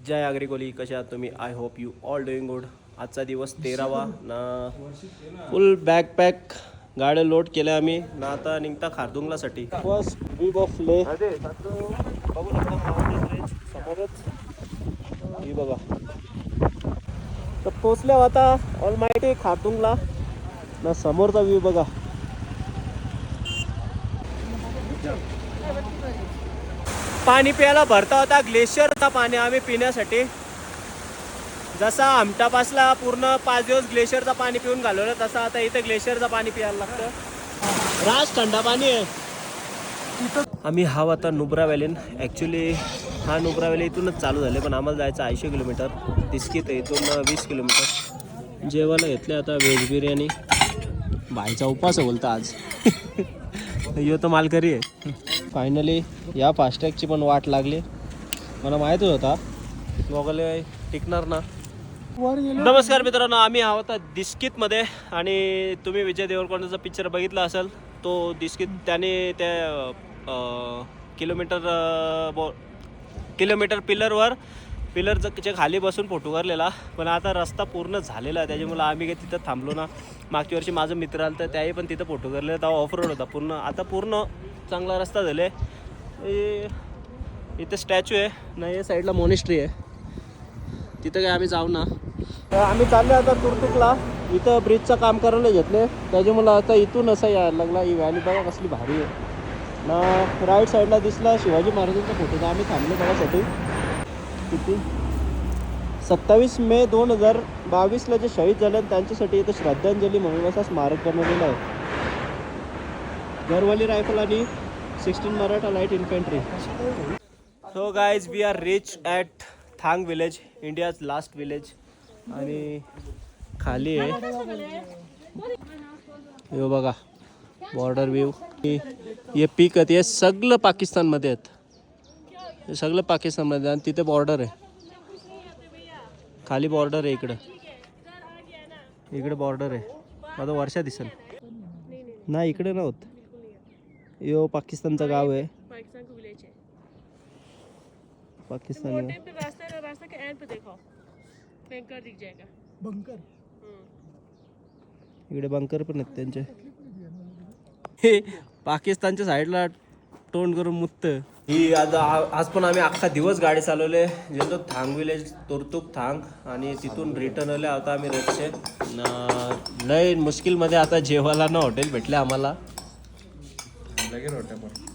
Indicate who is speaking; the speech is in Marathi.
Speaker 1: जय आग्रिकोली, कशा आहात तुम्ही? I hope you all doing good. आजचा दिवस 13वा ना. फुल बॅकपॅक गाड्या लोड केल्या आम्ही ना. आता निघता खारदुंगलासाठी. फर्स्ट व्ह्यू ऑफ ले बघू शकता समोरच. ही बघा, तर पोचल्या आता ऑलमाइटी खारदुंगला ना. समोरचा व्ह्यू बघा. पाणी प्यायला भरता होता ग्लेशियरचा पाणी आम्ही पिण्यासाठी. जसा आमटापासला पूर्ण 5 दिवस ग्लेशियरचा पाणी पिऊन घालवलं, तसं आता इथे ग्लेशियरचा पाणी प्यायला लागतं. राज थंडा पाणी आहे. आम्ही हा आता नुब्रा व्हॅलीन. ॲक्च्युली हा नुब्रा व्हॅली इथूनच चालू झाले, पण आम्हाला जायचं 80 किलोमीटर. दिस्कीत इथून 20 किलोमीटर. जेवायला घेतले आता व्हेज बिर्याणी. भाईचा उपास आहे बोलता आज. यो तर मालकरी आहे. फायनली या फास्टॅगची पण वाट लागली. मला माहीतच होता मोगले टिकणार ना. नमस्कार मित्रांनो, आम्ही आहोत दिस्कीतमध्ये. आणि तुम्ही विजय देवरकोंडाचा पिक्चर बघितला असेल, तो दिस्कीत त्याने त्या किलोमीटर पिलरच्या खाली बसून फोटो काढलेला. पण आता रस्ता पूर्ण झालेला आहे, त्याच्यामुळे आम्ही काही तिथं थांबलो ना. मागच्या वर्षी माझं मित्र आलं तर त्याही पण तिथं फोटो काढले, तेव्हा ऑफ रोड होता पूर्ण. आता पूर्ण चांगला रस्ता झाले. इथं स्टॅच्यू आहे ना, या साईडला मोनेस्ट्री आहे, तिथं काय आम्ही जाऊ ना. आम्ही चाललो आता तुर्तुकला. इथं ब्रिजचं काम करायला घेतले, त्याच्यामुळं आता इथून असं यायला लागला. ही व्हॅली बघा कसली भारी आहे ना. राईट साईडला दिसला शिवाजी महाराजांचा फोटो, तर आम्ही थांबलो त्यासाठी. किती 27 मे 2022ला जे शहीद झाले त्यांच्यासाठी इथं श्रद्धांजली म्हणून असा स्मारक बनवलेलं आहे. गरवाली रायफल आणि 16 Maratha light infantry. So guys, we are reach at Thang village, India's last village. आणि खाली आहे हे बघा बॉर्डर व्ह्यू. हे पीक आहेत, हे सगळं पाकिस्तानमध्ये आहेत. हे सगळं पाकिस्तानमध्ये. आणि तिथे बॉर्डर आहे, खाली बॉर्डर आहे. इकडे बॉर्डर आहे. आता वर्षा दिसेल नाही, इकडे नव्हत. यो पाकिस्तानचं गाव आहे. पाकिस्तान
Speaker 2: रास्ता के एंड पे देखो, बंकर दिख जाएगा. बंकर
Speaker 1: इकडे बंकर पण आहेत त्यांचे. हे पाकिस्तानच्या साईडला तोंड करून मुत्त. ही आज पण आम्ही अख्खा दिवस गाडी चालवले. गेलो थांग विलेज, तुर्तुक थांग, आणि तिथून रिटर्न आले. आता आम्ही रथचे लय मुश्किलमध्ये आता जेवायला ना हॉटेल भेटले आम्हाला. लगेच हॉटेल